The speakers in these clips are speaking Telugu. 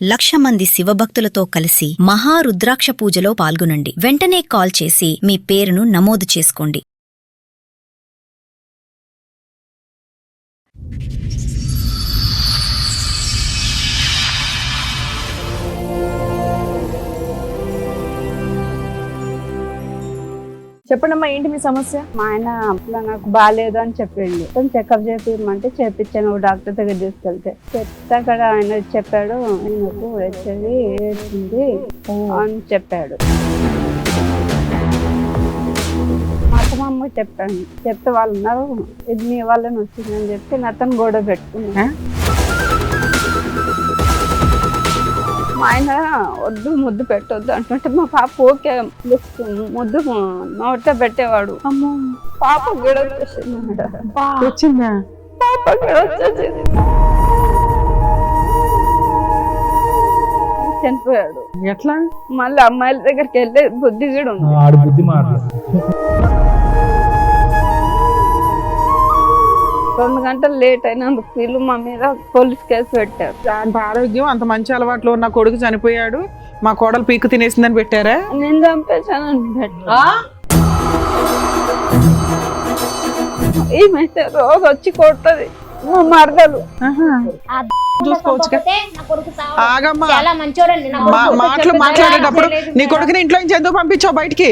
1,00,000 మంది శివభక్తులతో కలిసి మహారుద్రాక్ష పూజలో పాల్గొనండి. వెంటనే కాల్ చేసి మీ పేరును నమోదు చేసుకోండి. చెప్పండమ్మా, ఏంటి మీ సమస్య? మా ఆయన అప్పుడు నాకు బాగాలేదు అని చెప్పిండు. చెకప్ చేపిమంటే చేపించాను డాక్టర్ దగ్గర తీసుకెళ్తే. చెప్తే అక్కడ ఆయన చెప్పాడు, నాకు వచ్చేది ఏడ్చింది అని చెప్పాడు. మా అమ్మకి చెప్పాను. చెప్తే వాళ్ళు ఉన్నారు, ఇది మీ వాళ్ళని వచ్చిందని చెప్పి నాతను గొడవ పెట్టుకున్నా. మా ఆయన వద్దు ముద్దు పెట్టొద్దు అంటుంటే మా పాప ఓకే ముద్దు నోట పెట్టేవాడు. అమ్మో, పాప కూడా వచ్చిందా? పాప కూడా వచ్చేసింది. చనిపోయాడు. ఎట్లా? మళ్ళీ అమ్మాయిల దగ్గరికి వెళ్ళే బుద్ధి కూడా ఉంది. 2 గంటలు లేట్ అయినందుకు వీళ్ళు మా మీద పోలీస్ కేసు పెట్టారు. అంత ఆరోగ్యం, అంత మంచి అలవాట్లు ఉన్న కొడుకు చనిపోయాడు, మా కోడలు పీకు తినేసిందని పెట్టారా? నేను చంపేశానని పెట్టా. ఈమైతే రోజు వచ్చి కొడుతుంది మా మరదలు. చూసుకోవచ్చు. ఆగమ్మా, మాటలు మాట్లాడేటప్పుడు నీ కొడుకుని ఇంట్లో నుంచి ఎందుకు పంపించావు బయటికి?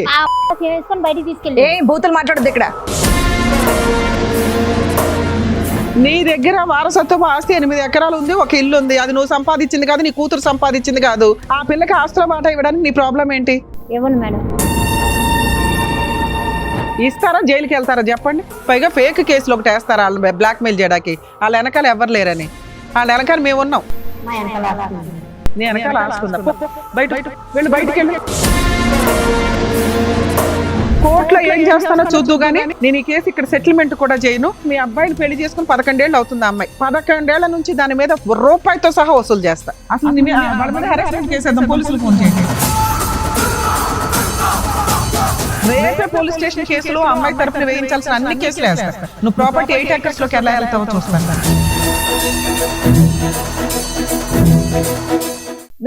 ఏ బూతులు మాట్లాడద్దు ఇక్కడ. నీ దగ్గర వారసత్వ ఆస్తి 8 ఎకరాలు ఉంది, ఒక ఇల్లు ఉంది. అది నువ్వు సంపాదించింది కాదు, నీ కూతురు సంపాదించింది కాదు. ఆ పిల్లకి ఆస్తుల మాట ఇవ్వడానికి నీ ప్రాబ్లం ఏంటి? ఇవ్వను మేడం. ఇస్తారా? జైలుకి వెళ్తారా చెప్పండి? పైగా ఫేక్ కేసులు ఒకటి వేస్తారా వాళ్ళు బ్లాక్ మెయిల్ చేయడానికి? వాళ్ళ వెనకాల ఎవరు లేరని. వాళ్ళ వెనకాల మేము ఉన్నాం. నీ వెనకాల ఆస్తున్నా. బయట వెళ్ళి, బయటికి వెళ్ళి. కోర్టులో ఏం చేస్తానో చూద్దు గానీ నేను ఈ కేసు ఇక్కడ సెటిల్మెంట్ కూడా చేయను. మీ అబ్బాయిని పెళ్లి చేసుకుని 11 ఏళ్ళు అవుతుంది. అమ్మాయి 11 ఏళ్ల నుంచి దాని మీద రూపాయితో సహా వసూలు చేస్తా. అసలు వాళ్ళ మీద హెరాస్మెంట్ కేసేద్దాం, పోలీసులు ఫోన్ చేయండి. రేపే పోలీస్ స్టేషన్ కేసులు అమ్మాయి తరపున వేయించాల్సిన అన్ని కేసులు వేస్తా. నువ్వు ప్రాపర్టీ 8 acres లోకి ఎలా వెళ్తావో చూస్తాను.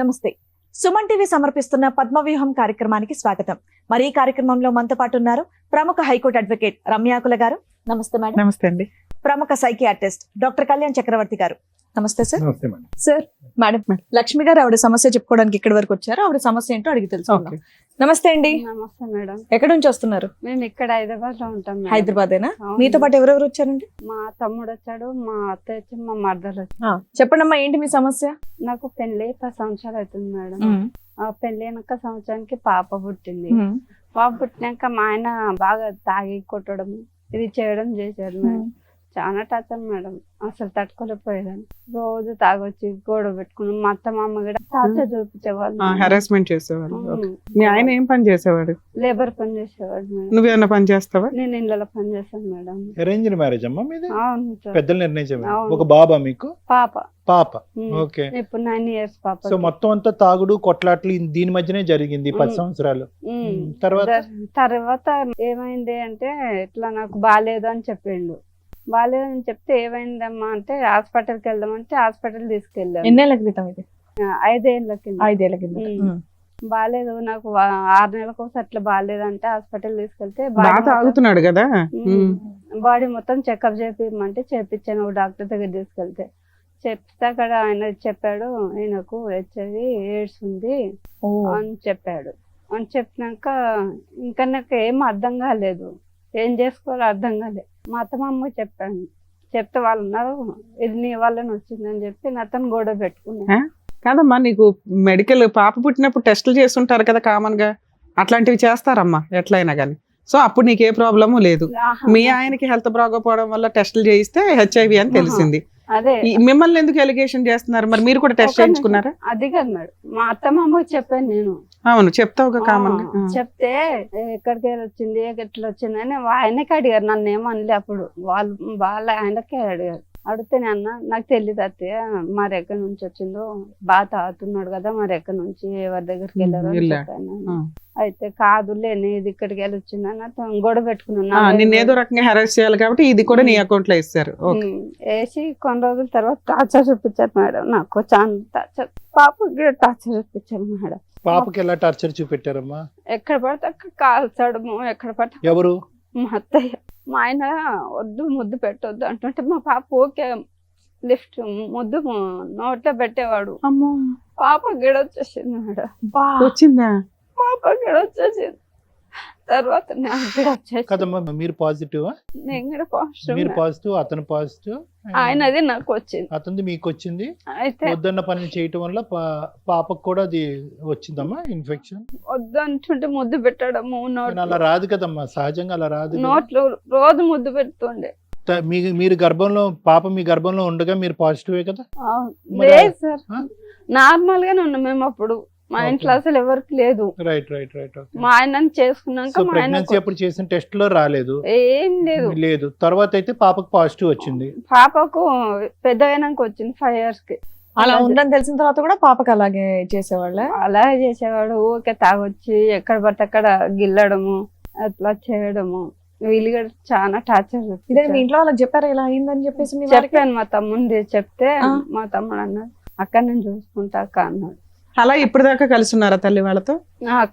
నమస్తే. సుమన్ టీవీ సమర్పిస్తున్న పద్మవ్యూహం కార్యక్రమానికి స్వాగతం. మరి ఈ కార్యక్రమంలో మనతో పాటు ఉన్నారు ప్రముఖ హైకోర్టు అడ్వకేట్ రమ్యాకుల గారు. నమస్తే మేడం. నమస్తే అండి. ప్రముఖ సైకియాట్రిస్ట్ డాక్టర్ కళ్యాణ్ చక్రవర్తి గారు. నమస్తే సార్. సార్, మేడం లక్ష్మి గారు ఆవిడ సమస్య చెప్పుకోవడానికి ఇక్కడి వరకు వచ్చారు. ఆవిడ సమస్య ఏంటో అడిగి తెలుసుకుందాం. నమస్తే అండి. నమస్తే మేడం. ఎక్కడి నుంచి వస్తున్నారు? మేము ఇక్కడ హైదరాబాద్ లో ఉంటాం. హైదరాబాదేనా? మీతో పాటు ఎవరెవరు వచ్చారండి? మా తమ్ముడు వచ్చాడు, మా అత్త వచ్చి, మా మరదలు వచ్చి. చెప్పండమ్మా, ఏంటి మీ సమస్య? నాకు పెళ్లి 10 సంవత్సరాలు అవుతుంది మేడం. పెళ్లి అయినాక సంవత్సరానికి పాప పుట్టింది. పాప పుట్టినాక మా ఆయన బాగా తాగి కొట్టడం ఇది చేయడం చేశారు మేడం. చాలా టార్చర్ మేడం, అసలు తట్టుకోలేకపోయేదాన్ని. రోజు తాగొచ్చి గొడవ పెట్టుకుని మా అత్త మామ కూడా టార్చర్ చూపించేవాళ్ళు, హెరాస్మెంట్ చేసేవాళ్ళు. మీ ఆయన ఏం పని చేసేవాడు? లేబర్ పని చేసేవాడు మేడం. నువ్వేమన్నా పని చేస్తావా? నేను ఇళ్ళలో పని చేస్తాను మేడం. అరేంజ్డ్ మ్యారేజ్ అమ్మా మీది? అవును సార్. పెద్దలు నిర్ణయించారు. ఒక బాబా మీకు? పాప. ఓకే. ఇప్పుడు 9 years పాప. సో మొత్తం అంతా తాగుడు కొట్లాట్లు దీని మధ్యనే జరిగింది 10 సంవత్సరాలు. తర్వాత ఏమైంది అంటే ఇట్లా నాకు బాగాలేదు అని చెప్పిండు. బాగాలేదని చెప్తే ఏమైందమ్మా అంటే హాస్పిటల్కి వెళ్దామంటే హాస్పిటల్ తీసుకెళ్ళాను. ఎన్నేళ్ల క్రితం ఇది? 5 ఏళ్ల కింద. 5 ఏళ్ల కింద. బాగాలేదు నాకు 6 నెలలకు అట్లా బాగాలేదంటే హాస్పిటల్ తీసుకెళ్తే తాగుతున్నాడు కదా, బాడీ మొత్తం చెకప్ చేపిమంటే చేపించాను డాక్టర్ దగ్గర తీసుకెళ్తే. చెప్తే అక్కడ ఆయన చెప్పాడు, ఈయనకు హెచ్ఐవి ఎయిడ్స్ ఉంది అని చెప్పాడు. అని చెప్పినాక ఇంకా నాకు ఏం అర్థం కాలేదు, ఏం చేసుకోవాలో అర్థం కాలేదు. మా అత్తమ్మ చెప్పాను. చెప్తే వాళ్ళు ఉన్నారు, ఇది నీ వాళ్ళని వచ్చిందని చెప్పి నాతను గొడవ పెట్టుకున్నా. కాదమ్మా, నీకు మెడికల్ పాప పుట్టినప్పుడు టెస్టులు చేస్తుంటారు కదా కామన్ గా, అట్లాంటివి చేస్తారమ్మా ఎట్లయినా కానీ. సో అప్పుడు నీకు ఏ ప్రాబ్లము లేదు. మీ ఆయనకి హెల్త్ బాగోపోవడం వల్ల టెస్టులు చేయిస్తే హెచ్ఐవి అని తెలిసింది. అదే మిమ్మల్ని ఎందుకు ఎలిగేషన్ చేస్తున్నారు? మరి మీరు కూడా టెస్ట్ చేయించుకున్నారా? అది కాదు మేడం, మా అత్తమ్మకి చెప్పాను నేను. అవును, చెప్తావు కామన్. చెప్తే ఎక్కడికి వచ్చింది ఎట్లా వచ్చింది అని ఆయనకి అడిగారు, నన్ను ఏమనలే. అప్పుడు వాళ్ళ ఆయనకే అడిగారు. అడిగితేనే అన్న నాకు తెలియదు అత్తయ్య మరి ఎక్కడి నుంచి వచ్చిందో బాగా తాగుతున్నాడు కదా మరి ఎక్కడి నుంచి ఎవరి దగ్గరికి వెళ్ళారో అని వెళ్ళాడు. చెప్పాను. ఆ. అయితే కాదులే నేను ఇక్కడికి వెళ్ళి వచ్చిందని అతను గొడవ ఆ, పెట్టుకున్నాను నిన్ను ఏదో రకంగా హెరాస్ చేయాలి కాబట్టి ఇది కూడా నీ అకౌంట్ లో ఇస్తారు. ఓకే. వేసి కొన్ని రోజుల తర్వాత టార్చర్ చూపించారు మేడం. నాకు చాలా టార్చర్, పాపకి టార్చర్ చూపించారు మేడం. పాపకి ఎలా టార్చర్ చూపెట్టారమ్మా? ఎక్కడ పడితే అక్కడ కాల్చడము, ఎక్కడ పడితే ఎవరు? మా అత్తయ్య. మా ఆయన వద్దు ముద్దు పెట్టొద్దు అంటుంటే మా పాప ఓకే లిఫ్ట్ ముద్దు నోట్లో పెట్టేవాడు. అమ్మో, పాప గిడొచ్చేసింది మేడం. వచ్చిందా? పాప గిడొచ్చేసింది. తర్వాత నాకు గిడొచ్చేసింది. కదమ్మా, మీరు పాజిటివ్, నేను కూడా పాజిటివ్ మీరు మేడం. పాజిటివ్, అతను పాజిటివ్, ఆయనది నాకు వచ్చింది. అతనిది మీకు వచ్చింది. అయితే వద్దన్న పని చేయటం వల్ల పాపకు కూడా అది వచ్చిందమ్మా ఇన్ఫెక్షన్. వద్దు అంటుంటే ముద్దు పెట్టడము, అలా రాదు కదమ్మా, సహజంగా అలా రాదు కదా. నోట్లో రోజు ముద్దు పెడుతుండే. మీరు గర్భంలో, పాప మీ గర్భంలో ఉండగా మీరు పాజిటివే కదా? మరి లేదు సార్, ఆ? నార్మల్ గానే ఉన్నాం మేము అప్పుడు. మా ఇంట్లో అసలు ఎవరికి లేదు. Right right right. మా ఆయనని చేసుకున్నాక సో మా ఆయన ప్రెగ్నెన్సీ అప్పుడు చేసిన టెస్ట్ లో రాలేదు? ఏం లేదు. లేదు. తర్వాత అయితే పాపకు పాజిటివ్ వచ్చింది. పాపకు పెద్ద అయినాక వచ్చింది 5 years కి. అలా ఉందని తెలిసిన తర్వాత కూడా పాపకి అలాగే చేసేవాళ్ళ? అలాగే చేసేవాడు. ఊరికే తాగొచ్చి ఎక్కడ పడితే అక్కడ గిల్లడము, అట్లా చేయడము. వీళ్ళు కూడా చాలా టార్చర్ ఇదే మీ ఇంట్లో వాళ్ళకి చెప్పారా ఇలా అయిందని చెప్పేసి? మీ వారికి చెప్పాను. మా తమ్ముంది చెప్తే ఆ. మా తమ్ముడు అన్నాడు అక్క నేను చూసుకుంటా అక్క అన్నాడు. అలా ఇప్పటిదాకా కలిసి ఉన్నారా తల్లి వాళ్ళతో?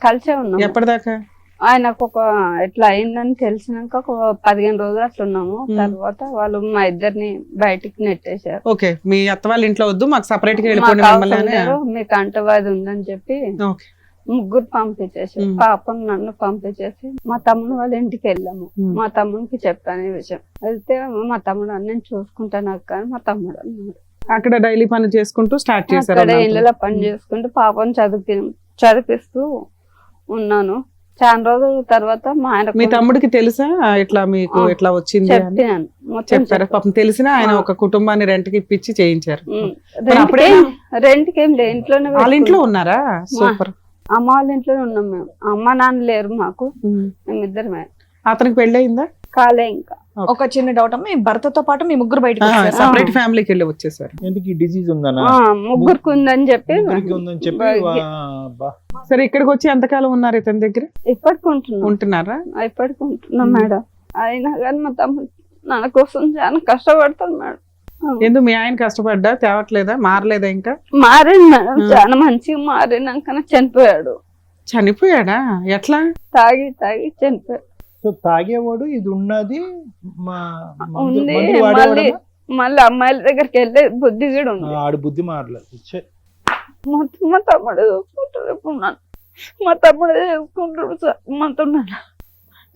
కలిసే ఉన్నాం. ఎప్పటిదాకా? ఆయనకు ఒక ఎట్లా అయిందని తెలిసినాక ఒక 15 రోజులు అట్లా ఉన్నాము. తర్వాత వాళ్ళు మా ఇద్దరిని బయటికి నెట్టేశారు. ఓకే, మీ అత్త వాళ్ళ ఇంట్లో వద్దు, మాకు సపరేట్ గా మాకు వెళ్ళిపోండి అవసరం మమ్మల్ని అని. లేదు, మీకు అంటవాది ఉందని చెప్పి ఓకే. ముగ్గురు పంపించేసారు. పాపను నన్ను పంపించేసి మా తమ్ముడు వాళ్ళ ఇంటికి వెళ్ళాము. మా తమ్ముడికి చెప్పాను ఈ విషయం. వెళ్తే మా తమ్ముడు అన్న నేను చూసుకుంటాను అక్క అని మా తమ్ముడు అన్నాడు. అక్కడ డైలీ పని చేసుకుంటూ స్టార్ట్ చేశారు. అక్కడ ఇళ్ళలో పని చేసుకుంటూ పాపను చదివిస్తూ ఉన్నాను. చాలా రోజుల తర్వాత మా ఆయన మీ తమ్ముడికి తెలుసా ఇట్లా మీకు ఇట్లా వచ్చింది అని? చెప్పాను మొత్తం చెప్పారా? పాపం తెలిసినా ఆయన ఒక కుటుంబాన్ని రెంట్ కి ఇప్పించి చేయించారు. రెంట్కి ఏం లేదు, ఇంట్లోనే వాళ్ళ ఇంట్లో పెట్టుకున్నాం. ఉన్నారా? సూపర్. అమ్మ వాళ్ళ ఇంట్లోనే ఉన్నాం మేము. అమ్మ నాన్న లేరు మాకు, మేమిద్దరమే. అతనికి పెళ్లి అయిందా? కాలే ఇంకా. ఒక చిన్న డౌట్ అమ్మా, మీ భర్తతో పాటు మీ ముగ్గురు బయటకు వచ్చారా? సపరేట్ ఫ్యామిలీకి వెళ్ళి వచ్చేసారు. ఎందుకు ఈ డిసీజ్ ఉందనా? ముగ్గురికి ఉందని చెప్పి ముగ్గురికి ఉందని చెప్పి సరే, ఇక్కడికి వచ్చి ఎంతకాలం ఉన్నారు ఇతని దగ్గర? ఇప్పటికి ఉంటున్నాం. ఉంటున్నారా? ఇప్పటికి ఉంటున్నాం మేడం. అయినా కానీ మా తమ్ముడు నా కోసం చాలా కష్టపడతాడు మేడం. ఎందుకు మీ ఆయన కష్టపడ్డా తేవట్లేదా? మారలేదా ఇంకా? మారాడు మేడం, చాలా మంచిగా మారినాక చనిపోయాడు. చనిపోయాడా? ఎట్లా? తాగి చనిపోయాడు. సో తాగేవాడు, ఇది ఉన్నది ఉంది. మళ్ళీ అమ్మాయిల దగ్గరికి వెళ్ళే బుద్ధి కూడా ఉంది. ఆడు బుద్ధి మారలేదు. మొత్తం మా తమ్ముడు చూసుకుంటాడు. ఇప్పుడు మా తమ్ముడే చూసుకుంటాడు సార్ మొత్తం.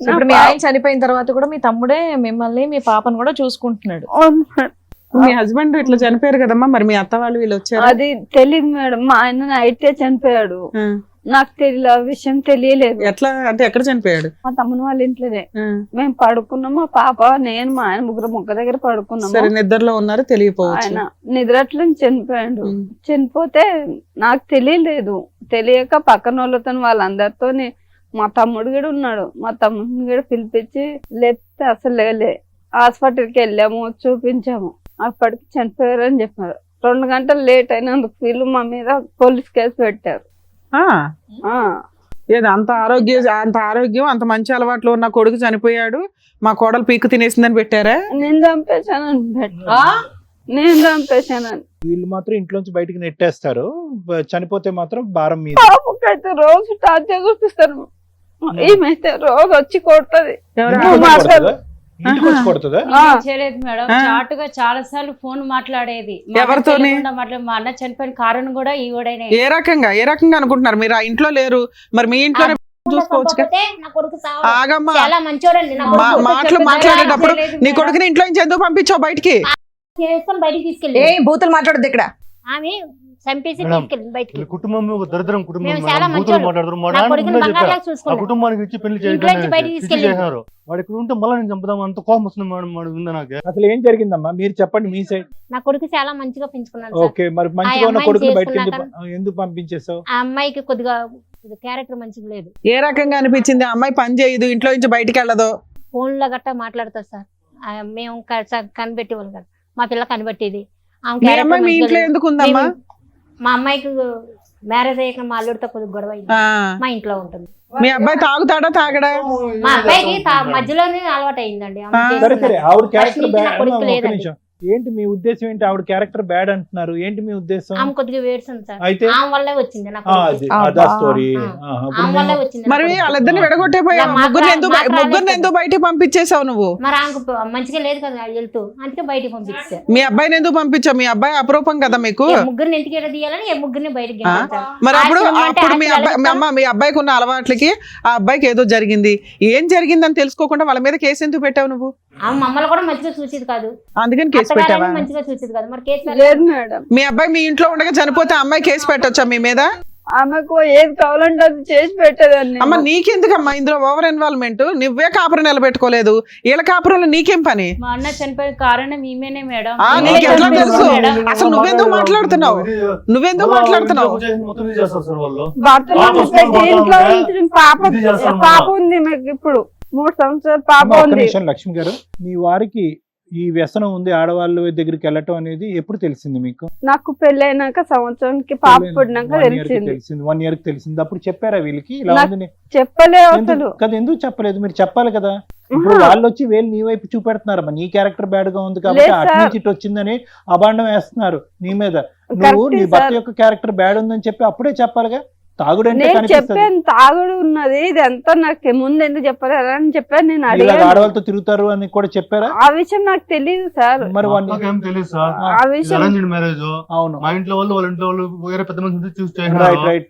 ఇప్పుడు మీ ఆయన చనిపోయిన తర్వాత కూడా మీ తమ్ముడే మిమ్మల్ని మీ పాపను కూడా చూసుకుంటున్నాడు. మీ హస్బెండ్ ఇట్లా చనిపోయారు కదమ్మా, మరి మీ అత్త వాళ్ళు వీళ్ళు వచ్చారు? అది తెలియదు మేడం. మా ఆయన నైటే చనిపోయాడు. నాకు తెలియదు, ఆ విషయం తెలియలేదు. ఎట్లా అంటే ఎక్కడ చనిపోయాడు? మా తమ్ముని వాళ్ళ ఇంట్లోనే మేము పడుకున్నాం. మా పాప నేను మా ఆయన ముగ్గురు మొక్క దగ్గర పడుకున్నాము. సరే, నిద్రలో ఉన్నారు, తెలియపోవచ్చు. ఆయన నిద్రట్లో చనిపోయాడు. చనిపోతే నాకు తెలియలేదు. తెలియక పక్కన వాళ్ళతో వాళ్ళందరితో మా తమ్ముడు కూడా ఉన్నాడు. మా తమ్ముడిని కూడా పిలిపించి లేపితే అసలు లేలే. హాస్పిటల్కి వెళ్ళాము, చూపించాము. అప్పటికి చనిపోయారు అని చెప్పారు. 2 గంటలు లేట్ అయినందుకు వీళ్ళు మా మీద పోలీస్ కేసు పెట్టారు. ఏదో అంత ఆరోగ్యం అంత మంచి అలవాట్లు ఉన్న కొడుకు చనిపోయాడు, మా కోడలు పీకు తినేసిందని పెట్టారా? నేను చంపేశానని. వీళ్ళు మాత్రం ఇంట్లోంచి బయటికి నెట్టేస్తారు, చనిపోతే మాత్రం భారం మీద. పాపకైతే రోజు టార్చర్ చూపిస్తారు. ఏమైతే రోజు వచ్చి కొడుతుంది. ఇంటికి వచ్చి కొడుతుందా? చేయలేదు మేడం, చాటుగా చాలా సార్లు ఫోన్ మాట్లాడేది. ఎవరితోని? మా అన్న చనిపోయిన కారణం కూడా ఈవిడనే. ఏ రకంగా అనుకుంటున్నారు? మీరు ఆ ఇంట్లో లేరు, మరి మీ ఇంట్లో చూసుకోవచ్చు. ఆగమ్మా, చాలా మంచోడండి. మాటలు మాట్లాడేటప్పుడు నీ కొడుకుని ఇంట్లో నుంచి ఎందుకు పంపించావు బయటికి? బయటికి తీసుకెళ్ళి బూతులు మాట్లాడదు ఇక్కడ. ఆమె చంపేసి తీసుకెళ్ళి బయటికి. కుటుంబం ఒక దరిద్రం కుటుంబం. మేము చాలా మంచోళ్ళు చూసుకున్నాం. కుటుంబానికి ఇచ్చి పెళ్లి చేశారు. వాడు ఇక్కడ ఉంటే మళ్ళీ నేను చంపుదాం అంత కోపం వస్తుంది మేడం. వాడు ఉందా నాకు? అసలు ఏం జరిగిందమ్మా మీరు చెప్పండి మీ సైడ్. నా కొడుకు చాలా మంచిగా పెంచుకున్నాను. ఓకే, మరి మంచిగా ఉన్న కొడుకు బయటకి ఎందుకు పంపించేసావు? ఆ అమ్మాయికి కొద్దిగా క్యారెక్టర్ మంచిగా లేదు. ఏ రకంగా అనిపించింది? ఆ అమ్మాయి పని చేయదు, ఇంట్లో నుంచి బయటికి వెళ్ళదు, ఫోన్ లో గట్టా మాట్లాడతారు సార్. మేము కనిపెట్టేవాళ్ళు కదా. మా పిల్ల కనిపెట్టేది ఆమె మీ character అమ్మాయి మీ మంచిగా ఇంట్లో లేదు. ఎందుకు ఉందమ్మా? మా అమ్మాయికి మ్యారేజ్ అయ్యాక మా అల్లుడితో కొద్దిగా గొడవ అయింది. ఆ, మా ఇంట్లో ఉంటుంది. మీ అబ్బాయి తాగుతాడా తాగడా? మా అబ్బాయికి మధ్యలోనే అలవాటు అయిందండి. ఆమె ఆ. సరే చేసుకున్నది. సరే ఆవిడ ఫస్ట్ క్యారెక్టర్ నుంచి నా కొడుకు బ్యాడ్. లేదండి. ఏంటి మీ ఉద్దేశం ఏంటి? ఆవిడ క్యారెక్టర్ బ్యాడ్ అంటున్నారు, ఏంటి మీ ఉద్దేశం? ఆమె కొద్దిగా వేడుస్తుంది సార్. అయితే ఆమె వల్లే వచ్చింది నాకు. అదా స్టోరీ. ఆమె వల్లే వచ్చింది నా మరి కొడుకు. వాళ్ళిద్దరిని విడగొట్టేపోయావు. మాకు ముగ్గురిని ఎందుకు మాకు రాలేదు. ముగ్గురిని ఎందుకు బయటికి పంపించేసావు నువ్వు? మరి ఆమెకు మంచిగా లేదు కదా వెళ్తూ, అందుకే బయటికి పంపించారు. మీ అబ్బాయిని ఎందుకు పంపించావు? మీ అబ్బాయి అపరూపం కదా మీకు. ముగ్గురిని ఇంటికి ఎడ తీయాలని ముగ్గురిని బయటికి గెంటేశారు. మరి అప్పుడు ఆశ్రమం అంటే అప్పుడు మీ అబ్బాయి ఆశ్రమాలకు అమ్మ మీ అబ్బాయికి ఉన్న అలవాట్లకి ఆ అబ్బాయికి ఏదో జరిగింది. ఏం జరిగిందని తెలుసుకోకుండా వాళ్ళ మీద కేసు ఎందుకు పెట్టావు నువ్వు? ఆమె మమ్మల్ని కూడా మంచిగా చూసేది కాదు. అందుకని కేసు పెట్టావా? అత్తగారని మంచిగా చూసేది కాదు. మరి కేసు లేదు మేడం, మీ అబ్బాయి మీ ఇంట్లో ఉండగా చనిపోతే ఆ అమ్మాయి కేసు పెట్టొచ్చా మీ మీద? ఆమెకు ఏది కావాలంటే అది చేసి పెట్టేదాన్ని. అమ్మ నీకెందుకమ్మా ఇందులో ఓవర్ ఇన్వాల్వ్మెంట్? నువ్వే కాపురం నిలబెట్టుకోలేదు, వీళ్ళ కాపురంలో నీకేం పని? మా అన్న చనిపోయిన కారణం ఈమెనే మేడం. ఆ, ఈమెనే నీకు ఎట్లా చనిపోయింది తెలుసు? మేడం. అసలు నువ్వెందుకు మాట్లాడుతున్నావు? నువ్వెందుకు మాట్లాడుతున్నావు? మొత్తం ఇది చేస్తారు సార్ వాళ్ళు. భర్తను పాప పెట్టి ఇంట్లో ఉంటే ఉంచి పాప ఇది చేస్తాను పాప మేడం. ఉంది మీకు ఇప్పుడు 3 సంవత్సరాలు పాప అమ్మ, ఒక్క ఉంది. నిమిషం లక్ష్మి గారు, మీ వారికి ఈ వ్యసనం ఉంది ఆడవాళ్ళ దగ్గరికి వెళ్ళటం అనేది ఎప్పుడు తెలిసింది మీకు? నాకు పెళ్ళైనాక సంవత్సరానికి పాప పుట్టినాక 1 year కి తెలిసింది. తెలిసింది. 1 year కి తెలిసింది. అప్పుడు చెప్పారా వీళ్ళకి ఇలా నాకు ఉందని? చెప్పలే అసలు. ఎందుకు కదా, ఎందుకు చెప్పలేదు? మీరు చెప్పాలి కదా. ఇప్పుడు వాళ్ళు వచ్చి వేలు నీ వైపు చూపెడుతున్నారు, నీ క్యారెక్టర్ బ్యాడ్ గా ఉంది కాబట్టి లేదు అటు సార్. నుంచి ఇటు వచ్చిందని అభాండం వేస్తున్నారు నీ మీద. నువ్వు కరెక్టే నీ భర్త సార్. యొక్క క్యారెక్టర్ బ్యాడ్ ఉందని చెప్పి అప్పుడే చెప్పాలిగా. తాగుడంటే నేను కనిపిస్తుంది. చెప్పాను తాగుడు ఉన్నది ఇది ఎంతో నాకు ముందు ఎందుకు చెప్పలేదు అని చెప్పాను. నేను ఇలా అడిగాను. ఆడవాళ్ళతో తిరుగుతారు అని కూడా చెప్పారా? ఆ విషయం నాకు తెలియదు సార్. మరి నాకేం తెలియదు సార్. ఆ విషయం అరేంజ్డ్ మ్యారేజ్. అవును, మా ఇంట్లో వాళ్ళు వాళ్ళ ఇంట్లో వాళ్ళు వేరే పెద్ద మంది చూసి రైట్ చేసినారు. రైట్.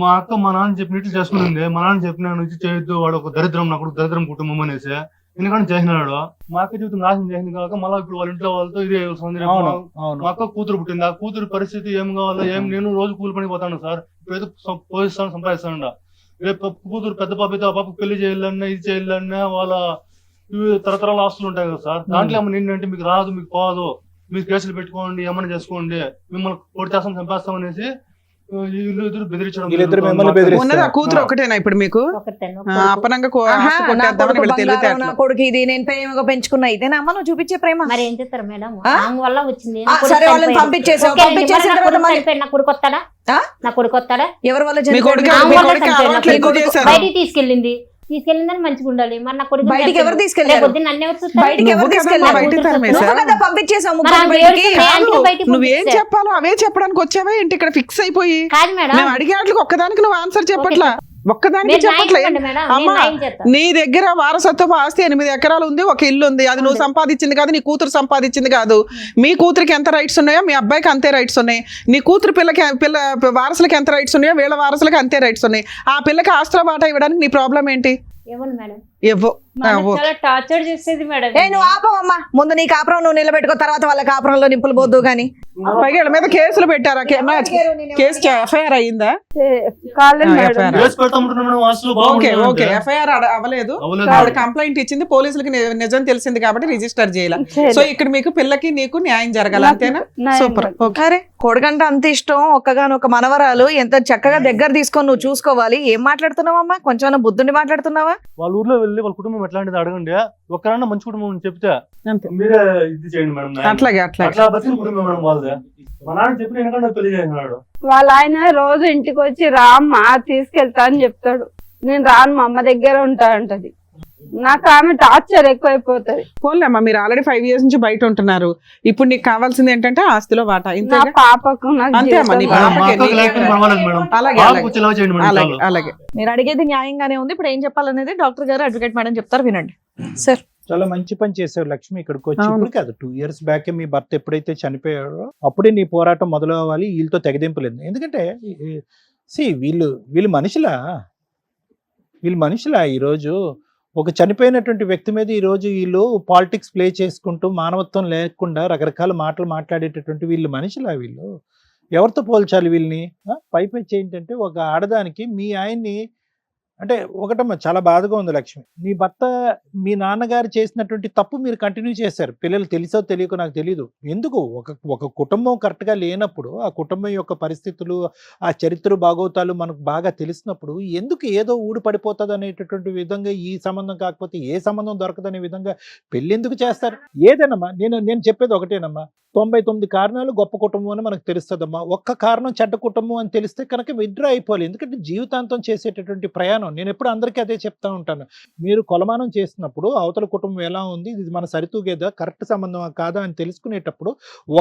మా అక్క మా నాన్న చెప్పినట్లు చేసుకునింది. మా నాన్న చెప్పిన నుంచి చేయొద్దు, వాడు ఒక దరిద్రం, నాకు దరిద్రం కుటుంబం అనేసి ఎందుకంటే చేసినాడు. మా అక్క జీవితం నాశనం చేసింది కాక మళ్ళీ ఇప్పుడు వాళ్ళ ఇంట్లో వాళ్ళతో ఇదే సౌందర్యం. అవును అవును. మా అక్క కూతురు పుట్టింది. ఆ కూతురు పరిస్థితి ఏం కావాలో ఏం, నేను రోజు కూలి పని పోతాను సార్. ఇప్పుడైతే పోయిస్తాను, సంపాదిస్తాను. రేపు కూతురు పెద్ద పాప అయితే ఆ పాప పెళ్లి చేయాలన్నా ఇది చేయాలన్నా వాళ్ళ తరతరాల ఆస్తులు ఉంటాయి కదా సార్. దాంట్లో ఏమన్నా ఏంటంటే మీకు రాదు, మీకు పోదు, మీరు కేసులు పెట్టుకోండి, ఏమన్నా చేసుకోండి, మిమ్మల్ని కొడితేస్తాం చంపేస్తాం అనేసి వీళ్ళిద్దరు బెదిరించడం. వీళ్ళిద్దరు మిమ్మల్ని బెదిరిస్తారు. ఉన్నది ఆ కూతురు ఒకటేనా ఇప్పుడు మీకు? ఒకటేను. అపనంగా ఆహా, ఆస్తి నా కొట్టేద్దామని కొడుకు వీళ్ళ బంగారం, నా తెలివితేటలు. కొడుకు ఇది నేను ప్రేమగా పెంచుకున్నా, ఇదేనా అమ్మ నువ్వు చూపించే ప్రేమ? మరి ఏం చేస్తారు మేడం? ఆ? ఆమె వల్ల వచ్చింది. ఆ, సరే వాళ్ళని పంపించేసావు. పంపించేసిన తర్వాత మళ్ళీ నా కొడుకు వస్తాడా? ఆ? నా కొడుకు వస్తాడా? ఎవరి వల్ల మీ చనిపోయాడు? కొడుకు ఆమె మీ వల్ల కొడుకు చనిపోయాడు. అలవాట్లు నా ఎక్కువ కొడుకు చేశారు. బయటికి తీసుకెళ్ళిందని మంచిగా ఉండాలి. మరి నా కొడుకు బయటికి ఎవరు తీసుకెళ్లారు? పొద్దున్న నన్ను ఎవరు చూస్తారు? బయటికి ఎవరు నువ్వు కదమ్మా తీసుకెళ్లారు? బయటికి తరిమేశావు. నువ్వు కదా పంపించేసావు మరి ముగ్గురిని ఆమె బయటికి. ఏడుస్తుంది, అందుకే బయటికి నువ్వేం పంపించారు. చెప్పాలో అవే చెప్పడానికి వచ్చావా ఏంటి? ఇక్కడ ఫిక్స్ అయిపోయి కాదు మేడం. మేము అడిగే వాటికి ఒక్కదానికి నువ్వు ఆన్సర్ చెప్పట్లా. ఒక్కదానికి మీరు చెప్పట్లే. న్యాయం ఇవ్వండి మేడం, నేను అమ్మా న్యాయం చేస్తాను. నీ దగ్గర వారసత్వపు ఆస్తి 8 ఎకరాలు ఉంది, ఒక ఇల్లు ఉంది. అది నువ్వు సంపాదించింది కాదు, నీ కూతురు సంపాదించింది కాదు. మీ కూతురికి ఎంత రైట్స్ ఉన్నాయో మీ అబ్బాయికి అంతే రైట్స్ ఉన్నాయి. నీ కూతురు పిల్ల వారసులకి ఎంత రైట్స్ ఉన్నాయో వీళ్ళ వారసులకి అంతే రైట్స్ ఉన్నాయి. ఆ పిల్లకి ఆస్తుల వాటా ఇవ్వడానికి నీ ప్రాబ్లం ఏంటి? ఇవ్వను మేడం. ఇవ్వు. మా అన్న చాలా టార్చర్ చేసేది మేడం. ఏ నువ్వు ఆపవమ్మా, ముందు నీ కాపురం నువ్వు నిలబెట్టుకో, తర్వాత వాళ్ళ కాపురంలో నింపులు పోద్దు గాని. పైగా వీళ్ళ మీద కేసులు పెట్టారా? కేసు ఎఫ్ఐఆర్ అయ్యిందా? కాలేదు ఆ, మేడం. FIR. కేసు పెడతామంటున్నాం మేడం. ఆస్తులు ఓకే బాగుంటాయి ఓకే అంటే. ఎఫ్ఐఆర్ అవ్వలేదు. అవ్వలేదు. ఆవిడ కంప్లైంట్ ఇచ్చింది, పోలీసులకి నిజం తెలిసింది కాబట్టి రిజిస్టర్ చేయాలి. సో ఇక్కడ మీకు పిల్లకి నీకు న్యాయం జరగాలి, అంతేనా? న్యాయం సూపర్. ఓకే. అరే కొడుకంటే అంత ఇష్టం, ఒక్కగానొక్క మనవరాలు, ఎంత చక్కగా దగ్గర తీసుకొని నువ్వు చూసుకోవాలి. ఏం మాట్లాడుతున్నావమ్మా? కొంచెం బుద్ధుండి మాట్లాడుతున్నావా? వాళ్ళ ఊర్లో వెళ్ళి వాళ్ళ కుటుంబం ఎట్లాంటిది అడగండి. ఒక్కరన్నా మంచి కుటుంబం అని చెప్తే అంతే. మీరే ఇది చేయండి మేడం. అట్లాగే అట్లాగే. అట్లా బతికిన కుటుంబం మేడం వాళ్ళదే. మా నాన్న చెప్పిన ఎందుకంటే పెళ్లి చేసినాడు. వాళ్ళ ఆయన రోజు ఇంటికి వచ్చి రామ్మా తీసుకెళ్తా అని చెప్తాడు. నేను రాను, మా అమ్మ దగ్గర ఉంటా అంటది. నాకు ఆమె టార్చర్ ఎక్కువైపోతది. పోన్లేమ్మా, మీరు ఆల్రెడీ 5 years నుంచి బయట ఉంటున్నారు. ఇప్పుడు నీకు కావాల్సింది ఏంటంటే ఆస్తిలో వాటా. నా ఇంతేగా? పాపకు నాకు అంతే అమ్మా, నీ జీవితం పాపకి మా అక్కకి లేకపోతే పర్వాలేదు మేడం. అలాగే పాపకు అలాగే వచ్చేలా చేయండి మేడం. అలాగే చాలు. అలాగే. మీరు అడిగేది న్యాయంగానే ఉంది. ఇప్పుడు ఏం చెప్పాలనేది డాక్టర్ గారు, అడ్వకేట్ మేడం చెప్తారు, వినండి సార్. చాలా మంచి పని చేసావు లక్ష్మి. ఇక్కడికి వచ్చి అవును. ఇప్పుడు కాదు, 2 years బ్యాక్ మీ భర్త ఎప్పుడైతే చనిపోయాడో అప్పుడే నీ పోరాటం మొదలు అవ్వాలి. వీళ్ళతో తెగదింపులేదు. ఎందుకంటే వీళ్ళు మనుషులా ఈరోజు ఒక చనిపోయినటువంటి వ్యక్తి మీద ఈరోజు వీళ్ళు పాలిటిక్స్ ప్లే చేసుకుంటూ మానవత్వం లేకుండా రకరకాల మాటలు మాట్లాడేటటువంటి వీళ్ళు మనుషులా? వీళ్ళు ఎవరితో పోల్చాలి వీళ్ళని? పైపెచ్చి ఏంటంటే ఒక ఆడదానికి మీ ఆయన్ని అంటే ఒకటమ్మా చాలా బాధగా ఉంది లక్ష్మి. నీ భర్త మీ నాన్నగారు చేసినటువంటి తప్పు మీరు కంటిన్యూ చేశారు. పిల్లలు తెలుసో తెలియకో నాకు తెలీదు. ఎందుకు ఒక ఒక కుటుంబం కరెక్ట్‌గా లేనప్పుడు, ఆ కుటుంబం యొక్క పరిస్థితులు, ఆ చరిత్ర బాగోతాలు మనకు బాగా తెలిసినప్పుడు ఎందుకు ఏదో ఊడిపడిపోతదనేటటువంటి విధంగా ఈ సంబంధం కాకపోతే ఏ సంబంధం దొరకదనే విధంగా పెళ్ళెందుకు చేస్తారు? ఏదేనమ్మా నేను చెప్పేది ఒకటేనమ్మా. 99 కారణాలు గొప్ప కుటుంబం అని మనకు తెలుస్తదమ్మా. ఒక్క కారణం చెడ్డ కుటుంబం అని తెలిస్తే కనుక విత్‌డ్రా అయిపోవాలి. ఎందుకంటే జీవితాంతం చేసేటటువంటి ప్రయాణం నేనెప్పుడు అందరికీ అదే చెప్తా ఉంటాను. మీరు కొలమానం చేసినప్పుడు అవతల కుటుంబం ఎలా ఉంది, ఇది మన సరితూగేదా, కరెక్ట్ సంబంధమా కాదా అని తెలుసుకునేటప్పుడు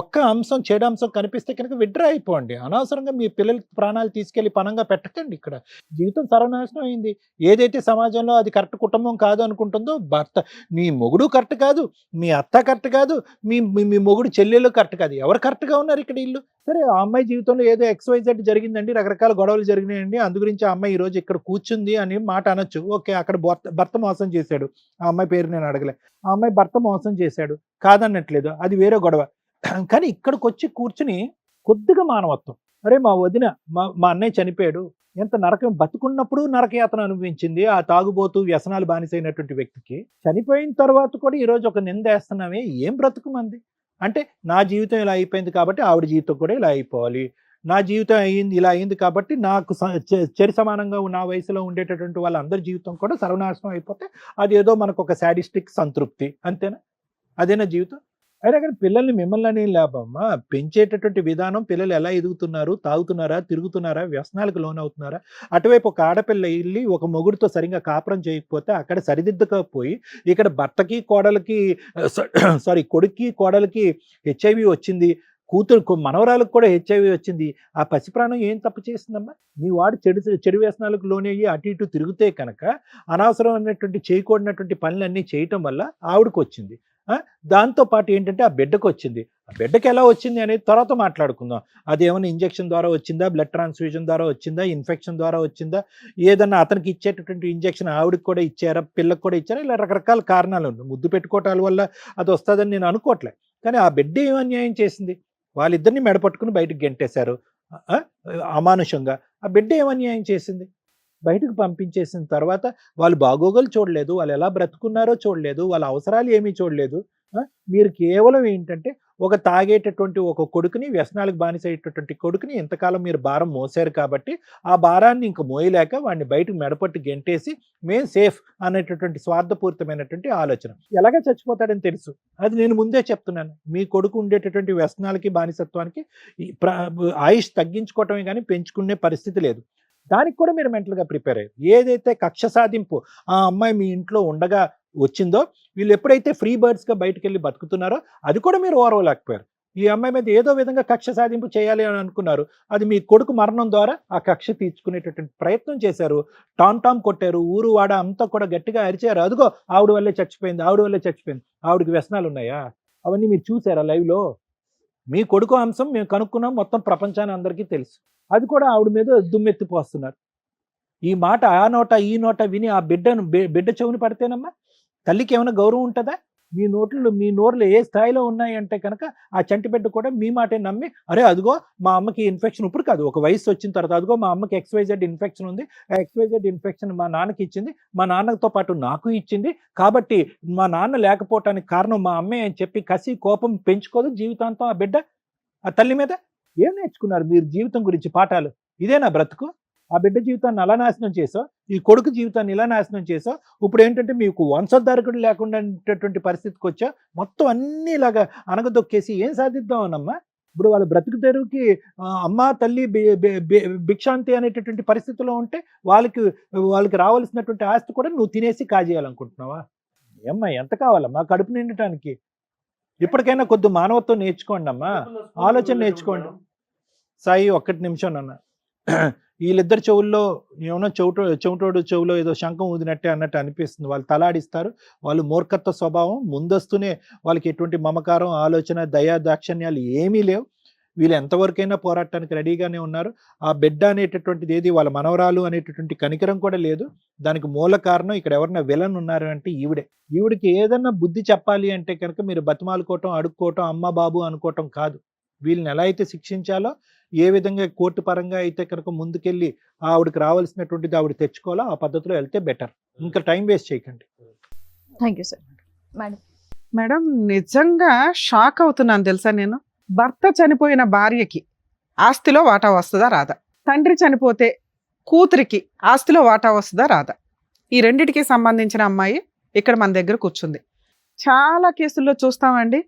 ఒక్క అంశం చెడు అంశం కనిపిస్తే కనుక విత్‌డ్రా అయిపోండి. అనవసరంగా మీ పిల్లల ప్రాణాలు తీసుకెళ్ళి పణంగా పెట్టకండి ఇక్కడ. జీవితం సర్వనాశనం అయింది. ఏదైతే సమాజంలో అది కరెక్ట్ కుటుంబం కాదు అనుకుంటుందో భర్త, నీ మొగుడు కరెక్ట్ కాదు, మీ అత్త కరెక్ట్ కాదు, మీ మీ మొగుడు చెల్లెలు కరెక్ట్ కాదు. ఎవరు కరెక్ట్‌గా ఉన్నారు ఇక్కడ ఈళ్ళు? సరే ఆ అమ్మాయి జీవితంలో ఏదో XYZ జరిగిందండి, రకరకాల గొడవలు జరిగినాయండి, అందు గురించి ఆ అమ్మాయి ఈరోజు ఇక్కడ కూర్చుంది అని మాట అనొచ్చు. ఓకే, అక్కడ భర్త మోసం చేశాడు. ఆ అమ్మాయి పేరు నేను అడగలే. ఆ అమ్మాయి భర్త మోసం చేశాడు, కాదనట్లేదు, అది వేరే గొడవ. కానీ ఇక్కడికొచ్చి కూర్చుని కొద్దిగా మానవత్వం, అరే మా వదిన మా అన్నయ్య చనిపోయాడు, ఎంత నరకం, బతుకున్నప్పుడు నరకయాతన అనుభవించింది ఆ తాగుబోతూ వ్యసనాలు బానిసైనటువంటి వ్యక్తికి, చనిపోయిన తర్వాత కూడా ఈరోజు ఒక నిందేస్తున్నామే, ఏం బ్రతుకు మంది? అంటే నా జీవితం ఇలా అయిపోయింది కాబట్టి ఆవిడ జీవితం కూడా ఇలా అయిపోవాలి, నా జీవితం ఇలా అయింది కాబట్టి నాకు చెరి సమానంగా నా వయసులో ఉండేటటువంటి వాళ్ళందరి జీవితం కూడా సర్వనాశనం అయిపోతే అదేదో మనకు ఒక సాడిస్టిక్ సంతృప్తి, అంతేనా? అదేనా జీవితం? అయినా కానీ పిల్లల్ని మిమ్మల్ని లాభమ్మా, పెంచేటటువంటి విధానం, పిల్లలు ఎలా ఎదుగుతున్నారు, తాగుతున్నారా, తిరుగుతున్నారా, వ్యసనాలకు లోనవుతున్నారా? అటువైపు ఒక ఆడపిల్ల వెళ్ళి ఒక మొగుడితో సరిగ్గా కాపురం చేయకపోతే అక్కడ సరిదిద్దకపోయి ఇక్కడ భర్తకి కోడలికి కొడుక్కి కోడలికి HIV వచ్చింది, కూతురు మనవరాలకు కూడా HIV వచ్చింది. ఆ పసిప్రాణం ఏం తప్పు చేసిందమ్మా? మీ వాడు చెడు వ్యసనాలకు లోనయ్యి అటు ఇటు తిరిగితే కనుక అనవసరమైనటువంటి చేయకూడనటువంటి పనులన్నీ చేయటం వల్ల ఆవిడకు వచ్చింది. దాంతో పాటు ఏంటంటే ఆ బిడ్డకు వచ్చింది. ఆ బిడ్డకి ఎలా వచ్చింది అనేది తర్వాత మాట్లాడుకుందాం. అది ఏమైనా ఇంజెక్షన్ ద్వారా వచ్చిందా, బ్లడ్ ట్రాన్స్ఫ్యూజన్ ద్వారా వచ్చిందా, ఇన్ఫెక్షన్ ద్వారా వచ్చిందా, ఏదన్నా అతనికి ఇచ్చేటటువంటి ఇంజెక్షన్ ఆవిడకి కూడా ఇచ్చారా, పిల్లకి కూడా ఇచ్చారా, ఇలా రకరకాల కారణాలు ఉన్నాయి. ముద్దు పెట్టుకోవటాల వల్ల అది వస్తుందని నేను అనుకోవట్లే. కానీ ఆ బిడ్డ ఏం అన్యాయం చేసింది? వాళ్ళిద్దరిని మెడపట్టుకుని బయటకు గెంటేశారు అమానుషంగా. ఆ బిడ్డ ఏం అన్యాయం చేసింది? బయటకు పంపించేసిన తర్వాత వాళ్ళు బాగోగులు చూడలేదు, వాళ్ళు ఎలా బ్రతుకున్నారో చూడలేదు, వాళ్ళ అవసరాలు ఏమీ చూడలేదు. మీరు కేవలం ఏంటంటే ఒక తాగేటటువంటి ఒక కొడుకుని, వ్యసనాలకు బానిసయ్యేటటువంటి కొడుకుని ఇంతకాలం మీరు భారం మోసారు కాబట్టి ఆ భారాన్ని ఇంక మోయలేక వాడిని బయటకు మెడపట్టి గెంటేసి మేము సేఫ్ అనేటటువంటి స్వార్థపూరితమైనటువంటి ఆలోచన. ఎలాగ చచ్చిపోతాడని తెలుసు, అది నేను ముందే చెప్తున్నాను. మీ కొడుకు ఉండేటటువంటి వ్యసనాలకి, బానిసత్వానికి ఆయుష్ తగ్గించుకోవటమే కానీ పెంచుకునే పరిస్థితి లేదు. దానికి కూడా మీరు మెంటల్గా ప్రిపేర్ అయ్యారు. ఏదైతే కక్ష సాధింపు ఆ అమ్మాయి మీ ఇంట్లో ఉండగా వచ్చిందో, వీళ్ళు ఎప్పుడైతే ఫ్రీ బర్డ్స్గా బయటకు వెళ్ళి బతుకుతున్నారో అది కూడా మీరు ఓర్వలేకపోయారు. ఈ అమ్మాయి మీద ఏదో విధంగా కక్ష సాధింపు చేయాలి అని అనుకున్నారు. అది మీ కొడుకు మరణం ద్వారా ఆ కక్ష తీర్చుకునేటటువంటి ప్రయత్నం చేశారు. టామ్ కొట్టారు, ఊరు వాడ అంతా కూడా గట్టిగా అరిచారు, అదిగో ఆవిడ వల్లే చచ్చిపోయింది, ఆవిడ వల్లే చచ్చిపోయింది. ఆవిడకి వ్యసనాలు ఉన్నాయా? అవన్నీ మీరు చూసారా లైవ్లో? మీ కొడుకు అంశం మేము కనుక్కున్నాం, మొత్తం ప్రపంచాన్ని అందరికీ తెలుసు. అది కూడా ఆవిడ మీద దుమ్మెత్తిపోస్తున్నారు. ఈ మాట ఆ నోట ఈ నోట విని ఆ బిడ్డ చెవుని పడితేనమ్మా తల్లికి ఏమైనా గౌరవం ఉంటుందా? మీ నోర్లు ఏ స్థాయిలో ఉన్నాయంటే కనుక ఆ చంటి బిడ్డ కూడా మీ మాటే నమ్మి, అరే అదిగో మా అమ్మకి ఇన్ఫెక్షన్, ఇప్పుడు కాదు ఒక వయసు వచ్చిన తర్వాత, అదిగో మా అమ్మకి XYZ ఇన్ఫెక్షన్ ఉంది, ఆ XYZ ఇన్ఫెక్షన్ మా నాన్నకి ఇచ్చింది, మా నాన్నతో పాటు నాకు ఇచ్చింది, కాబట్టి మా నాన్న లేకపోవటానికి కారణం మా అమ్మే అని చెప్పి కసి కోపం పెంచుకోదు జీవితాంతం ఆ బిడ్డ ఆ తల్లి మీద. ఏం నేర్చుకున్నారు మీరు జీవితం గురించి పాఠాలు? ఇదేనా బ్రతుకు? ఆ బిడ్డ జీవితాన్ని అలా నాశనం చేసావు, ఈ కొడుకు జీవితాన్ని ఇలా నాశనం చేసావు. ఇప్పుడు ఏంటంటే మీకు వంశోద్ధారకుడు లేకుండా పరిస్థితికి వచ్చా, మొత్తం అన్ని ఇలాగా అనగదొక్కేసి ఏం సాధిద్దామనమ్మా? ఇప్పుడు వాళ్ళ బ్రతుకు తెరువుకి అమ్మ తల్లి భిక్షాంతి అనేటటువంటి పరిస్థితిలో ఉంటే వాళ్ళకి రావాల్సినటువంటి ఆస్తి కూడా నువ్వు తినేసి కాజేయాలనుకుంటున్నావా? ఏమ్మా ఎంత కావాలమ్మా కడుపు నిండటానికి? ఇప్పటికైనా కొద్ది మానవత్వం నేర్చుకోండి అమ్మా, ఆలోచన నేర్చుకోండి. సాయి ఒక్కటి నిమిషం నాన్న, వీళ్ళిద్దరు చెవుల్లో ఏమన్నా చెవిటోడు చెవులో ఏదో శంఖం ఊదినట్టే అన్నట్టు అనిపిస్తుంది. వాళ్ళు తలాడిస్తారు, వాళ్ళు మూర్ఖత్వ స్వభావం, ముందస్తునే వాళ్ళకి ఎటువంటి మమకారం, ఆలోచన, దయా దాక్షణ్యాలు ఏమీ లేవు. వీళ్ళు ఎంతవరకైనా పోరాటానికి రెడీగానే ఉన్నారు. ఆ బిడ్డ అనేటటువంటిది ఏది, వాళ్ళ మనవరాలు అనేటటువంటి కనికరం కూడా లేదు. దానికి మూల కారణం ఇక్కడ ఎవరైనా విలన్ ఉన్నారు అంటే ఈవిడికి ఏదన్నా బుద్ధి చెప్పాలి అంటే కనుక మీరు బతిమాలుకోవటం, అడుక్కోవటం, అమ్మ బాబు అనుకోవటం కాదు. వీళ్ళని ఎలా అయితే శిక్షించాలో, ఏ విధంగా కోర్టు పరంగా అయితే కనుక ముందుకెళ్ళి ఆవిడకి రావాల్సినటువంటిది ఆవిడ తెచ్చుకోవాలో ఆ పద్ధతిలో వెళ్తే బెటర్. ఇంకా టైం వేస్ట్ చేయకండి. Thank you sir. Madam, madam నిజంగా షాక్ అవుతున్నాను తెలుసా నేను. భర్త చనిపోయిన భార్యకి ఆస్తిలో వాటా వస్తుందా రాదా? తండ్రి చనిపోతే కూతురికి ఆస్తిలో వాటా వస్తుందా రాదా? ఈ రెండిటికి సంబంధించిన అమ్మాయి ఇక్కడ మన దగ్గర కూర్చుంది. చాలా కేసుల్లో చూస్తామండి,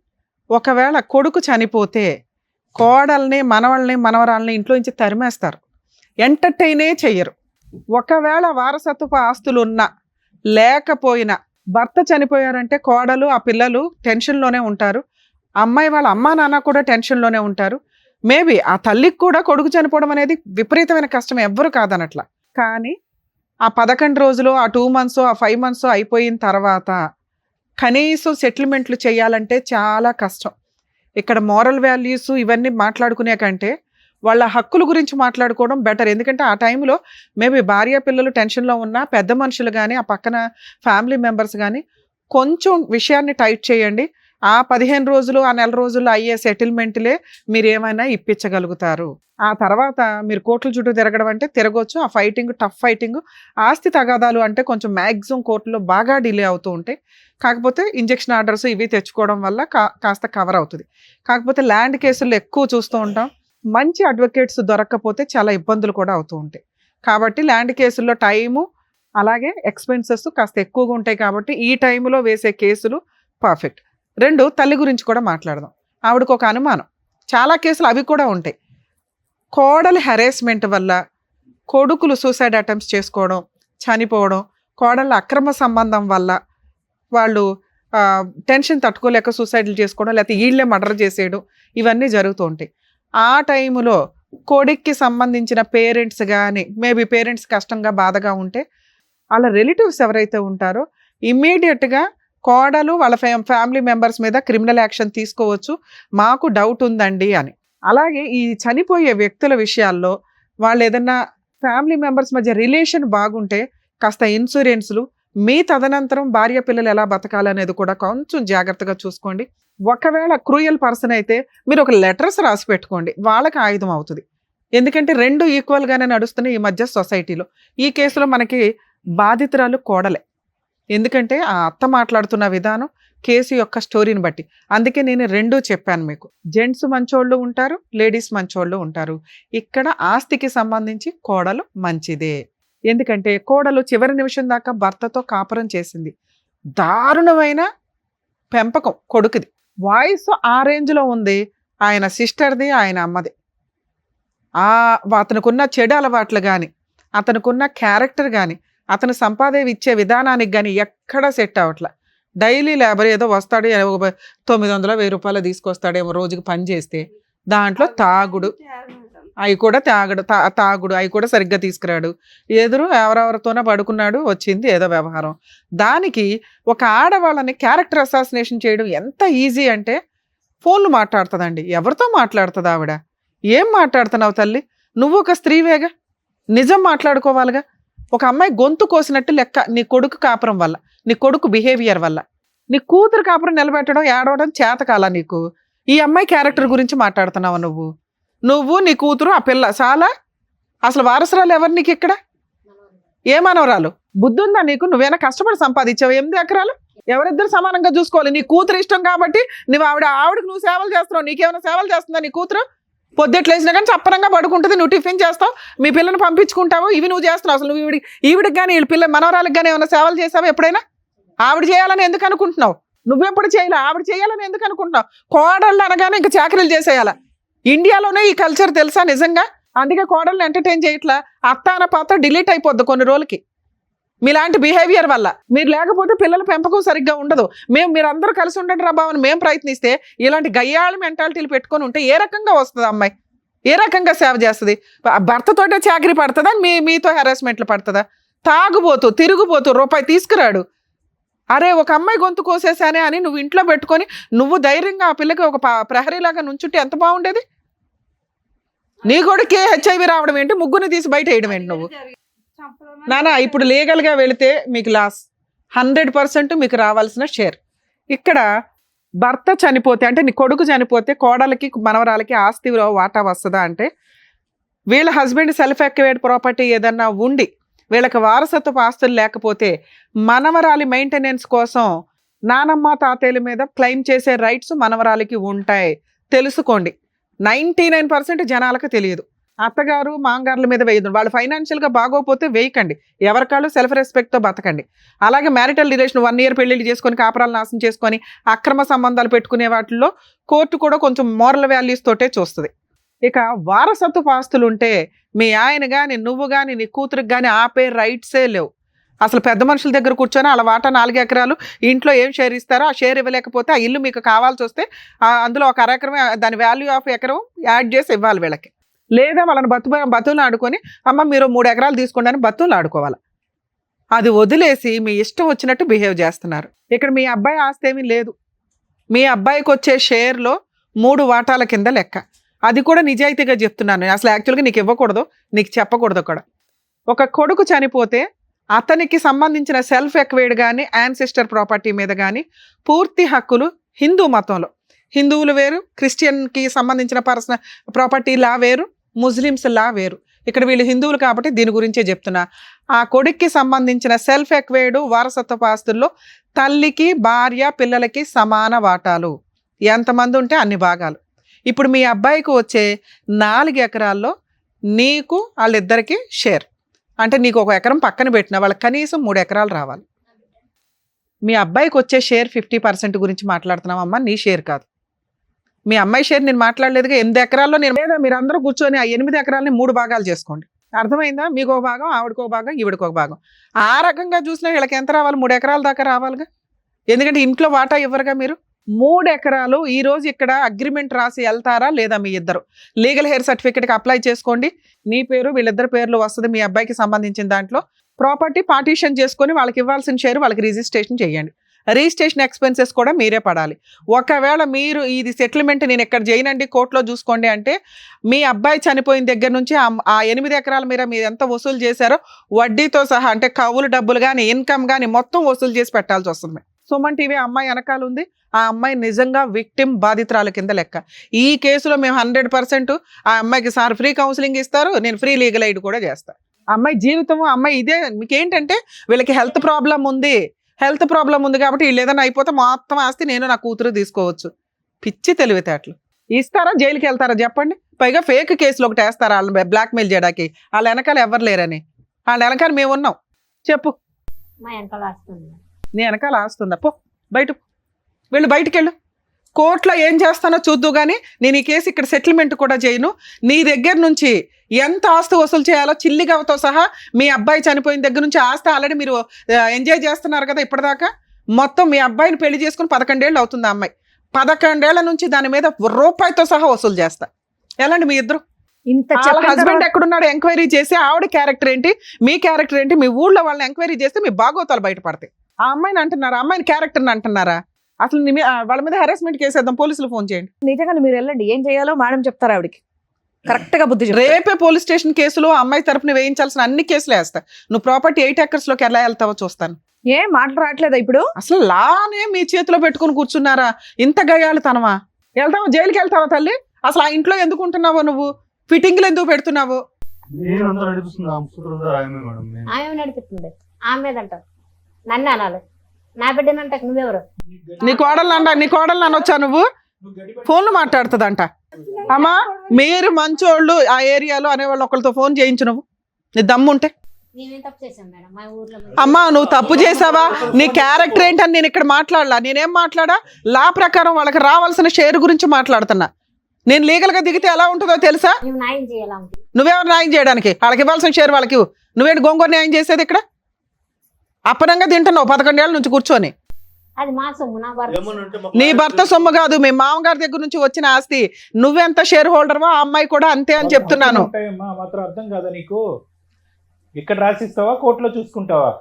ఒకవేళ కొడుకు చనిపోతే కోడల్ని, మనవరాల్ని ఇంట్లో నుంచి తరిమేస్తారు, ఎంటర్టైనే చెయ్యరు. ఒకవేళ వారసత్వపు ఆస్తులు ఉన్నా లేకపోయినా భర్త చనిపోయారంటే కోడలు, ఆ పిల్లలు టెన్షన్లోనే ఉంటారు. అమ్మాయి వాళ్ళ అమ్మా నాన్న కూడా టెన్షన్లోనే ఉంటారు. మేబీ ఆ తల్లికి కూడా కొడుకు చనిపోవడం అనేది విపరీతమైన కష్టం, ఎవ్వరు కాదనట్లా. కానీ ఆ 11 రోజులు, ఆ 2 months, ఆ 5 months అయిపోయిన తర్వాత కనీసం సెటిల్మెంట్లు చేయాలంటే చాలా కష్టం. ఇక్కడ మోరల్ వాల్యూస్ ఇవన్నీ మాట్లాడుకునే కంటే వాళ్ళ హక్కుల గురించి మాట్లాడుకోవడం బెటర్. ఎందుకంటే ఆ టైంలో మేబీ భార్య పిల్లలు టెన్షన్లో ఉన్నా పెద్ద మనుషులు కానీ, ఆ పక్కన ఫ్యామిలీ మెంబర్స్ కానీ కొంచెం విషయాన్ని టైట్ చేయండి. ఆ 15 రోజులు, ఆ నెల రోజుల్లో అయ్యే సెటిల్మెంట్లే మీరు ఏమైనా ఇప్పించగలుగుతారు. ఆ తర్వాత మీరు కోర్టుల చుట్టూ తిరగడం అంటే తిరగొచ్చు. ఆ ఫైటింగ్, టఫ్ ఫైటింగ్, ఆస్తి తగాదాలు అంటే కొంచెం మ్యాక్సిమం కోర్టులో బాగా డిలే అవుతూ ఉంటాయి. కాకపోతే ఇంజెక్షన్ ఆర్డర్స్ ఇవి తెచ్చుకోవడం వల్ల కాస్త కవర్ అవుతుంది. కాకపోతే ల్యాండ్ కేసుల్లో ఎక్కువ చూస్తూ ఉంటాం, మంచి అడ్వకేట్స్ దొరక్కపోతే చాలా ఇబ్బందులు కూడా అవుతూ ఉంటాయి. కాబట్టి ల్యాండ్ కేసుల్లో టైము అలాగే ఎక్స్పెన్సెస్ కాస్త ఎక్కువగా ఉంటాయి. కాబట్టి ఈ టైంలో వేసే కేసులు పర్ఫెక్ట్. 2, తల్లి గురించి కూడా మాట్లాడదాం. ఆవిడకు ఒక అనుమానం, చాలా కేసులు అవి కూడా ఉంటాయి. కోడలి హెరాస్మెంట్ వల్ల కొడుకులు సూసైడ్ అటెంప్ట్స్ చేసుకోవడం, చనిపోవడం, కోడళ్ళ అక్రమ సంబంధం వల్ల వాళ్ళు టెన్షన్ తట్టుకోలేక సూసైడ్లు చేసుకోవడం, లేకపోతే వీళ్ళే మర్డర్ చేసేయడం, ఇవన్నీ జరుగుతూ ఉంటాయి. ఆ టైంలో కొడుక్కి సంబంధించిన పేరెంట్స్ కానీ, మేబీ పేరెంట్స్ కష్టంగా బాధగా ఉంటే వాళ్ళ రిలేటివ్స్ ఎవరైతే ఉంటారో ఇమ్మీడియట్గా కోడలు వాళ్ళ ఫ్యామిలీ మెంబర్స్ మీద క్రిమినల్ యాక్షన్ తీసుకోవచ్చు, మాకు డౌట్ ఉందండి అని. అలాగే ఈ చనిపోయే వ్యక్తుల విషయాల్లో వాళ్ళు ఏదన్నా ఫ్యామిలీ మెంబర్స్ మధ్య రిలేషన్ బాగుంటే కాస్త ఇన్సూరెన్స్లు, మీ తదనంతరం భార్య పిల్లలు ఎలా బతకాలనేది కూడా కొంచెం జాగ్రత్తగా చూసుకోండి. ఒకవేళ క్రూయల్ పర్సన్ అయితే మీరు ఒక లెటర్స్ రాసి పెట్టుకోండి, వాళ్ళకి ఆయుధం అవుతుంది. ఎందుకంటే 2 ఈక్వల్గానే నడుస్తున్నాయి ఈ మధ్య సొసైటీలో. ఈ కేసులో మనకి బాధితురాలు కోడలే, ఎందుకంటే ఆ అత్త మాట్లాడుతున్న విధానం కేసు యొక్క స్టోరీని బట్టి. అందుకే నేను 2 చెప్పాను మీకు. జెంట్స్ మంచోళ్ళు ఉంటారు, లేడీస్ మంచోళ్ళు ఉంటారు. ఇక్కడ ఆస్తికి సంబంధించి కోడలు మంచిదే. ఎందుకంటే కోడలు చివరి నిమిషం దాకా భర్తతో కాపురం చేసింది. దారుణమైన పెంపకం కొడుకుది. వాయిస్ ఆ రేంజ్లో ఉంది, ఆయన సిస్టర్ది, ఆయన అమ్మది. అతనుకున్న చెడు అలవాట్లు కానీ, అతనుకున్న క్యారెక్టర్ కానీ, అతను సంపాదన ఇచ్చే విధానానికి కానీ ఎక్కడా సెట్ అవ్వట్లా. డైలీ లేబర్ ఏదో వస్తాడు, 900, 1000 రూపాయలు తీసుకొస్తాడేమో రోజుకి పని చేస్తే, దాంట్లో తాగుడు, అవి కూడా తాగుడు అవి కూడా సరిగ్గా తీసుకురాడు. ఎదురు ఎవరెవరితోనో పడుకున్నాడు, వచ్చింది ఏదో వ్యవహారం. దానికి ఒక ఆడవాళ్ళని క్యారెక్టర్ అసాసినేషన్ చేయడం ఎంత ఈజీ అంటే, ఫోన్లు మాట్లాడుతుందండి. ఎవరితో మాట్లాడుతుంది ఆవిడ? ఏం మాట్లాడుతున్నావు తల్లి? నువ్వు ఒక స్త్రీవేగా, నిజం మాట్లాడుకోవాలిగా. ఒక అమ్మాయి గొంతు కోసినట్టు లెక్క నీ కొడుకు కాపురం వల్ల, నీ కొడుకు బిహేవియర్ వల్ల. నీ కూతురు కాపురం నిలబెట్టడం, ఏడవడం చేతకాల నీకు. ఈ అమ్మాయి క్యారెక్టర్ గురించి మాట్లాడుతున్నావు నువ్వు నీ కూతురు, ఆ పిల్ల చాలా. అసలు వారసురాలు ఎవరు నీకు ఇక్కడ? ఏ మనవరాలు? బుద్ధి ఉందా నీకు? నువ్వేనా కష్టపడి సంపాదించావు 8 ఎకరాలు? ఎవరిద్దరు సమానంగా చూసుకోవాలి. నీ కూతురు ఇష్టం కాబట్టి నువ్వు ఆవిడకి నువ్వు సేవలు చేస్తున్నావు. నీకేమైనా సేవలు చేస్తుందా నీ కూతురు? పొద్దుట్లేసినా కానీ చప్పరంగా పడుకుంటుంది, నువ్వు టిఫిన్ చేస్తావు, మీ పిల్లని పంపించుకుంటావు, ఇవి నువ్వు చేస్తున్నావు. అసలు నువ్వు ఈవిడికి కానీ వీళ్ళ పిల్ల మనవరాలకు కానీ ఏమైనా సేవలు చేసావు ఎప్పుడైనా? ఆవిడ చేయాలని ఎందుకు అనుకుంటున్నావు? నువ్వెప్పుడు చేయలే, ఆవిడ చేయాలని ఎందుకు అనుకుంటున్నావు? కోడళ్ళు అనగానే ఇంకా చాకరీలు చేసేయాల. ఇండియాలోనే ఈ కల్చర్ తెలుసా నిజంగా? అందుకే కోడళ్ళని ఎంటర్టైన్ చేయట్లా. అత్త అన్న పాత్ర డిలీట్ అయిపోద్ది కొన్ని రోజులకి మీలాంటి బిహేవియర్ వల్ల. మీరు లేకపోతే పిల్లల పెంపకం సరిగ్గా ఉండదు. మీరందరూ కలిసి ఉండండి రా బావని మేము ప్రయత్నిస్తే, ఇలాంటి గయ్యాళి మెంటాలిటీలు పెట్టుకొని ఉంటే ఏ రకంగా వస్తుంది అమ్మాయి? ఏ రకంగా సేవ చేస్తుంది? భర్తతోటే చాకరీ పడుతుందా? మీతో హెరాస్మెంట్లు పడుతుందా? తాగుబోతూ తిరుగుబోతూ రూపాయి తీసుకురాడు. అరే ఒక అమ్మాయి గొంతు కోసేసానే అని నువ్వు ఇంట్లో పెట్టుకొని నువ్వు ధైర్యంగా ఆ పిల్లకి ఒక ప్రహరీలాగా నుంచుంటే ఎంత బాగుండేది? నీ కొడుకే HIV రావడం ఏంటి? ముగ్గురిని తీసి బయట వేయడం ఏంటి నువ్వు? నానా ఇప్పుడు లీగల్గా వెళితే మీకు లాస్ 100% మీకు రావాల్సిన షేర్. ఇక్కడ భర్త చనిపోతే అంటే నీ కొడుకు చనిపోతే కోడలికి మనవరాలకి ఆస్తిలో వాటా వస్తుందా అంటే, వీళ్ళ హస్బెండ్ సెల్ఫ్ ఎక్వేర్డ్ ప్రాపర్టీ ఏదన్నా ఉండి వీళ్ళకి వారసత్వపు ఆస్తులు లేకపోతే మనవరాలి మెయింటెనెన్స్ కోసం నానమ్మ తాతయ్యల మీద క్లెయిమ్ చేసే రైట్స్ మనవరాలికి ఉంటాయి. తెలుసుకోండి. 99% జనాలకు తెలియదు. అత్తగారు మాంగారుల మీద వేయదు. వాళ్ళు ఫైనాన్షియల్గా బాగోపోతే వేయకండి. ఎవరికాళ్ళు సెల్ఫ్ రెస్పెక్ట్తో బతకండి. అలాగే మ్యారిటల్ రిలేషన్ 1 year పెళ్లిళ్ళు చేసుకొని కాపురాలు నాశనం చేసుకొని అక్రమ సంబంధాలు పెట్టుకునే వాటిల్లో కోర్టు కూడా కొంచెం మోరల్ వాల్యూస్ తోటే చూస్తుంది. ఇక వారసత్వపు ఆస్తులు ఉంటే మీ ఆయన కానీ నువ్వు కానీ నీ కూతురికి కానీ ఆపే రైట్సే లేవు. అసలు పెద్ద మనుషుల దగ్గర కూర్చొని అలా వాటా 4 ఎకరాలు ఇంట్లో ఏం షేర్ ఇస్తారో ఆ షేర్ ఇవ్వలేకపోతే ఆ ఇల్లు మీకు కావాల్సి వస్తే అందులో ఒక ఎకరమే దాని వాల్యూ ఆఫ్ ఎకరం యాడ్ చేసి ఇవ్వాలి వీళ్ళకి. లేదా వాళ్ళని బతులు ఆడుకొని అమ్మ మీరు 3 ఎకరాలు తీసుకోండి అని బతులు ఆడుకోవాలి. అది వదిలేసి మీ ఇష్టం వచ్చినట్టు బిహేవ్ చేస్తున్నారు. ఇక్కడ మీ అబ్బాయి ఆస్తి ఏమీ లేదు. మీ అబ్బాయికి వచ్చే షేర్లో 3 వాటాల కింద లెక్క. అది కూడా నిజాయితీగా చెప్తున్నాను. అసలు యాక్చువల్గా నీకు ఇవ్వకూడదు, నీకు చెప్పకూడదు కూడా. ఒక కొడుకు చనిపోతే అతనికి సంబంధించిన సెల్ఫ్ ఎక్వైర్డ్ కానీ యాన్సిస్టర్ ప్రాపర్టీ మీద కానీ పూర్తి హక్కులు హిందూ మతంలో, హిందువులు వేరు, క్రిస్టియన్కి సంబంధించిన పర్సనల్ ప్రాపర్టీ లా వేరు, ముస్లిమ్స్ లా వేరు. ఇక్కడ వీళ్ళు హిందువులు కాబట్టి దీని గురించే చెప్తున్నా. ఆ కొడుక్కి సంబంధించిన సెల్ఫ్ ఎక్వైర్డ్ వారసత్వ ఆస్తుల్లో తల్లికి భార్య పిల్లలకి సమాన వాటాలు, ఎంతమంది ఉంటే అన్ని భాగాలు. ఇప్పుడు మీ అబ్బాయికి వచ్చే 4 ఎకరాల్లో నీకు వాళ్ళిద్దరికి షేర్. అంటే నీకు 1 ఎకరం పక్కన పెట్టిన వాళ్ళకి కనీసం 3 ఎకరాలు రావాలి. మీ అబ్బాయికి వచ్చే షేర్ 50% గురించి మాట్లాడుతున్నామమ్మా, నీ షేర్ కాదు. మీ అమ్మాయి షేర్ నేను మాట్లాడలేదుగా. 8 ఎకరాల్లో నేను లేదా మీరు అందరూ కూర్చొని ఆ 8 ఎకరాలని 3 భాగాలు చేసుకోండి. అర్థమైందా? మీకు ఒక భాగం, ఆవిడకు ఒక భాగం, ఈవిడకు ఒక భాగం. ఆ రకంగా చూసినా వీళ్ళకి ఎంత రావాలి? 3 ఎకరాల దాకా రావాలిగా. ఎందుకంటే ఇంట్లో వాటా ఇవ్వరుగా మీరు. 3 ఎకరాలు ఈ రోజు ఇక్కడ అగ్రిమెంట్ రాసి వెళ్తారా లేదా? మీ ఇద్దరు లీగల్ హెయిర్ సర్టిఫికేట్కి అప్లై చేసుకోండి. నీ పేరు వీళ్ళిద్దరు పేర్లు వస్తుంది. మీ అబ్బాయికి సంబంధించిన దాంట్లో ప్రాపర్టీ పార్టీషన్ చేసుకొని వాళ్ళకి ఇవ్వాల్సిన షేర్ వాళ్ళకి రిజిస్ట్రేషన్ చేయండి. రిజిస్ట్రేషన్ ఎక్స్పెన్సెస్ కూడా మీరే పడాలి. ఒకవేళ మీరు ఇది సెటిల్మెంట్ నేను ఎక్కడ చేయనండి కోర్టులో చూసుకోండి అంటే మీ అబ్బాయి చనిపోయిన దగ్గర నుంచి ఆ 8 ఎకరాల మీద మీరు ఎంత వసూలు చేశారో వడ్డీతో సహా, అంటే కవులు డబ్బులు కానీ ఇన్కమ్ కానీ మొత్తం వసూలు చేసి పెట్టాల్సి వస్తుంది. సుమన్ టీవీ అమ్మాయి వెనకాల ఉంది. ఆ అమ్మాయి నిజంగా విక్టిమ్, బాధితురాల కింద లెక్క. ఈ కేసులో మేము 100% ఆ అమ్మాయికి సార్ ఫ్రీ కౌన్సిలింగ్ ఇస్తారు, నేను ఫ్రీ లీగల్ ఎయిడ్ కూడా చేస్తాను. అమ్మాయి జీవితం అమ్మాయి ఇదే. మీకేంటంటే వీళ్ళకి హెల్త్ ప్రాబ్లం ఉంది కాబట్టి వీళ్ళు ఏదైనా అయిపోతే మొత్తం ఆస్తి నేను నా కూతురు తీసుకోవచ్చు. పిచ్చి తెలివితేటలు. ఇస్తారా? జైలుకి వెళ్తారా చెప్పండి? పైగా ఫేక్ కేసులు ఒకటి వేస్తారా వాళ్ళని బ్లాక్మెయిల్ చేయడానికి? వాళ్ళ వెనకాల ఎవరు లేరని. వాళ్ళ వెనకాల మేము ఉన్నాం. చెప్పు. మా వెనకాల వస్తుంది. నీ వెనకాల ఆస్తుందా? పో బయట, వెళ్ళు, బయటికి వెళ్ళు. కోర్టులో ఏం చేస్తానో చూద్దు కానీ నేను ఈ కేసు ఇక్కడ సెటిల్మెంట్ కూడా చేయను. నీ దగ్గర నుంచి ఎంత ఆస్తి వసూలు చేయాలో చిల్లిగవతో సహా మీ అబ్బాయి చనిపోయిన దగ్గర నుంచి ఆస్తి ఆల్రెడీ మీరు ఎంజాయ్ చేస్తున్నారు కదా ఇప్పటిదాకా. మొత్తం మీ అబ్బాయిని పెళ్లి చేసుకుని 11 ఏళ్ళు అవుతుంది. ఆ అమ్మాయి 11 ఏళ్ల నుంచి దాని మీద రూపాయితో సహా వసూలు చేస్తా. ఎలాంటి మీ ఇద్దరు? హస్బెండ్ ఎక్కడున్నాడు ఎంక్వైరీ చేసి ఆవిడ క్యారెక్టర్ ఏంటి, మీ క్యారెక్టర్ ఏంటి, మీ ఊళ్ళో వాళ్ళని ఎంక్వైరీ చేస్తే మీ బాగోతాలు బయటపడతాయి. ఆ అమ్మాయిని అంటున్నారా? అమ్మాయిని క్యారెక్టర్ని అంటున్నారా? అసలు వాళ్ళ మీద హెరాస్మెంట్ కేసు వేద్దాం, పోలీసులు ఫోన్ చేయండి. నిజంగా మీరు వెళ్ళండి, ఏం చేయాలో మేడం చెప్తారు ఆవిడకి. కరెక్ట్ గా బుద్ధి చెప్తారు. రేపే పోలీస్ స్టేషన్ కేసులో అమ్మాయి తరపున వేయించాల్సిన అన్ని కేసులు వేస్తా. నువ్వు ప్రాపర్టీ 8 acres లోకి ఎలా వెళ్తావో చూస్తాను. ఏం మాటలు రావట్లేదా ఇప్పుడు? అసలు లానే మీ చేతిలో పెట్టుకుని కూర్చున్నారా? ఇంత గయాలు తనవా? వెళ్తావా? జైలుకి వెళ్తావా తల్లి? అసలు ఆ ఇంట్లో ఎందుకు ఉంటున్నావో నువ్వు? ఫిట్టింగ్లు ఎందుకు పెడుతున్నావు? ఆమె నడిపిస్తుంది. ఆమె మీద అంటారు నన్ను అనాలి. నా బిడ్డనంట నువ్వెవరు? నీ కోడలు అనొచ్చా నువ్వు? ఫోన్లు మాట్లాడుతుందంట. అమ్మా మీరు మంచోళ్ళు ఆ ఏరియాలో అనేవాళ్ళు ఒకరితో ఫోన్ చేయించు. నువ్వు నీ దమ్ముంటే. మేమేం తప్పు చేసాం మేడం? మా ఊర్లో అమ్మా నువ్వు తప్పు చేసావా? నీ క్యారెక్టర్ ఏంటని నేను ఇక్కడ మాట్లాడలా. నేనేం మాట్లాడా? లా ప్రకారం వాళ్ళకి రావాల్సిన షేర్ గురించి మాట్లాడుతున్నా. నేను లీగల్ గా దిగితే ఎలా ఉంటుందో తెలుసా? నువ్వు న్యాయం చేయాలా? నువ్వెవరు న్యాయం చేయడానికి? వాళ్ళకి ఇవ్వాల్సిన షేర్ వాళ్ళకి నువ్వేంటి గోంగూర న్యాయం చేసేది? ఇక్కడ అప్పనంగా తింటున్నావు 11 ఏళ్ళ నుంచి కూర్చొని. అది మా సొమ్ము, నా భర్త. నీ భర్త సొమ్ము కాదు, మీ మామగారి దగ్గర నుంచి వచ్చిన ఆస్తి. నువ్వెంత షేర్ హోల్డర్వా ఆ అమ్మాయి కూడా అంతే అని చెప్తున్నాను. మాత్రం అర్థం కాదా నీకు? ఇక్కడ రాసిస్తావా కోర్టులో చూసుకుంటావా?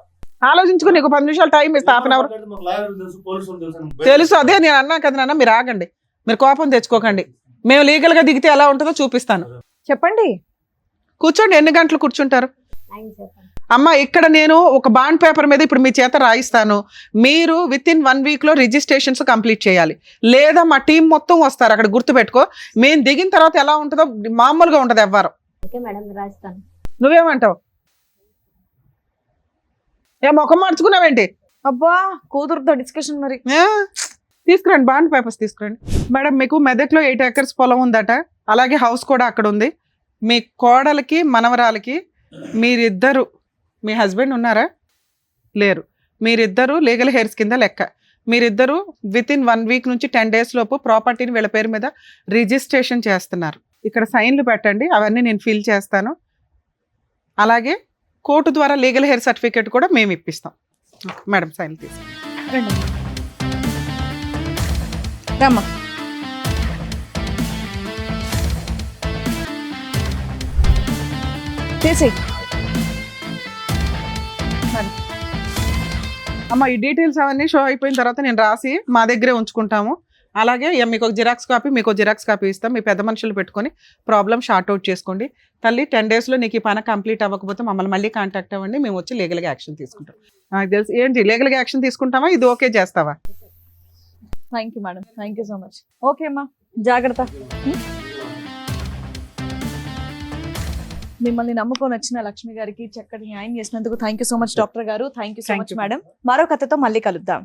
ఆలోచించుకుని నీకు 10 నిమిషాలు టైం ఇస్తా, హాఫ్ అన్ అవర్. తెలుసు, అదే నేను అన్నా కదా నాన్న. మీరు ఆగండి, మీరు కోపం తెచ్చుకోకండి. మేము లీగల్ గా దిగితే ఎలా ఉంటుందో చూపిస్తాను. చెప్పండి. కూర్చోండి. ఎన్ని గంటలు కూర్చుంటారు? అమ్మ ఇక్కడ నేను ఒక బాండ్ పేపర్ మీద ఇప్పుడు మీ చేత రాయిస్తాను, మీరు విత్ ఇన్ 1 week లో రిజిస్ట్రేషన్స్ కంప్లీట్ చేయాలి. లేదా మా టీం మొత్తం వస్తారు అక్కడ, గుర్తుపెట్టుకో. మేము దిగిన తర్వాత ఎలా ఉంటుందో మామూలుగా ఉంటుంది ఎవ్వరు. ఓకే మేడం రాస్తాను. నువ్వేమంటావు? ఏ ముఖం మార్చుకున్నావేంటి? అబ్బా కూతురుతో డిస్కషన్ మరి. తీసుకురండి, బాండ్ పేపర్స్ తీసుకురండి. మేడం మీకు మెదక్లో 8 acres పొలం ఉందట, అలాగే హౌస్ కూడా అక్కడ ఉంది. మీ కోడలికి మనవరాలకి మీరిద్దరు, మీ హస్బెండ్ ఉన్నారా? లేరు. మీరిద్దరు లీగల్ హెయిర్స్ కింద లెక్క. మీరిద్దరు విత్ ఇన్ 1 week నుంచి 10 days లోపు ప్రాపర్టీని వీళ్ళ పేరు మీద రిజిస్ట్రేషన్ చేస్తున్నారు. ఇక్కడ సైన్లు పెట్టండి, అవన్నీ నేను ఫిల్ చేస్తాను. అలాగే కోర్టు ద్వారా లీగల్ హెయిర్ సర్టిఫికేట్ కూడా మేము ఇప్పిస్తాం. మేడం సైన్లు తీసుకుంటాం. రమ్మా. చేసేయ్. అమ్మ ఈ డీటెయిల్స్ అవన్నీ షో అయిపోయిన తర్వాత నేను రాసి మా దగ్గరే ఉంచుకుంటాము. అలాగే మీకు ఒక జిరాక్స్ కాపీ, మీకు ఒక జిరాక్స్ కాపీ ఇస్తాం. మీ పెద్ద మనుషులు పెట్టుకొని ప్రాబ్లం షార్ట్ అవుట్ చేసుకోండి. తల్లి 10 days లో నీకు ఈ పని కంప్లీట్ అవ్వకపోతే మమ్మల్ని మళ్ళీ కాంటాక్ట్ అవ్వండి, మేము వచ్చి లీగల్గా యాక్షన్ తీసుకుంటాం. నాకు తెలుసు. ఏంటి లీగల్గా యాక్షన్ తీసుకుంటావా? ఇది ఓకే చేస్తావా? Thank you madam, thank you so much. Okay అమ్మా, జాగ్రత్త. మిమ్మల్ని నమ్ముకొని వచ్చిన లక్ష్మి గారికి చక్కటి న్యాయం చేసినందుకు thank you so much doctor గారు. Thank you so Thank much you. Madam. మరో కథతో మళ్ళీ కలుద్దాం.